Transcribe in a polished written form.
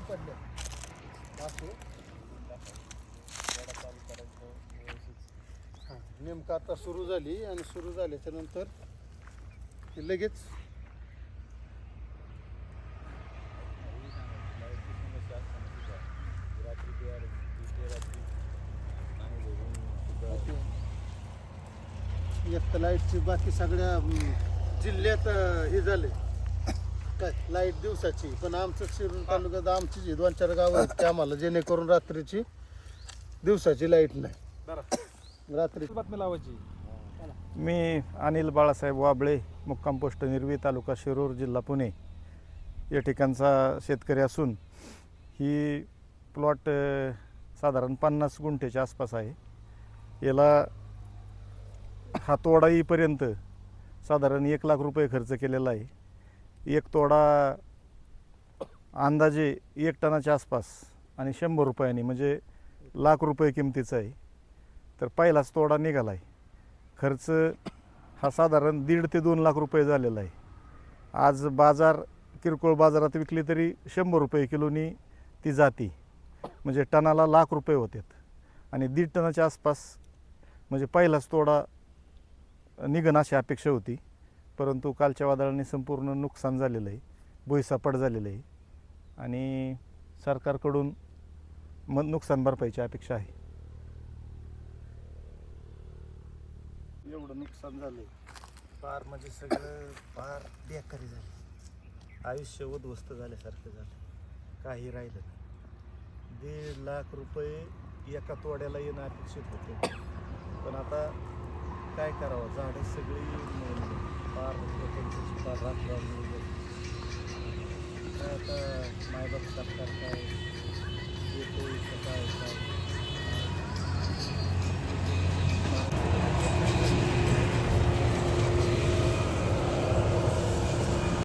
पडले असो. हां नेमकं आता सुरू झाली आणि सुरू झाल्याच्या नंतर ती लगेच एक तर लाईटची बाकी सगळ्या जिल्ह्यात हे झाले काय लाईट दिवसाची, पण आमचं शिरूर तालुक्यात आमची जी 2-4 गावं आहेत की आम्हाला जेणेकरून रात्रीची दिवसाची लाईट नाही. रात्री बातमी लावायची. मी अनिल बाळासाहेब वाबळे, मुक्काम पोस्ट निर्वी, तालुका शिरूर, जिल्हा पुणे या ठिकाणचा शेतकरी असून ही प्लॉट साधारण 50 गुंठ्याच्या आसपास आहे. याला हा तोडा येईपर्यंत साधारण 1 लाख रुपये खर्च केलेला आहे. एक तोडा अंदाजे 1 टनाच्या आसपास आणि 100 रुपयांनी म्हणजे लाख रुपये किमतीचा आहे. तर पहिलाच तोडा निघाला आहे. खर्च हा साधारण 1.5 ते 2 लाख रुपये झालेला आहे. आज बाजार किरकोळ बाजारात विकली तरी 100 रुपये किलोनी ती जाती, म्हणजे टनाला लाख रुपये होतात. आणि 1.5 टनाच्या आसपास म्हणजे पहिलाच तोडा निघण अशी अपेक्षा होती, परंतु कालच्या वादळाने संपूर्ण नुकसान झालेलं आहे, भुईसपाट झालेलं आहे आणि सरकारकडून नुकसान भरपाईची अपेक्षा आहे. एवढं नुकसान झालं फार म्हणजे सगळं फार बेकारी झाली. आयुष्य उद्ध्वस्त झाल्यासारखं झालं, काही राहिलं नाही. 1.5 लाख रुपये एका तोड्याला येणं अपेक्षित होते, पण आता काय करावं, झाडं सगळी फार फार रात्र काय आता मायबाप सरकार काय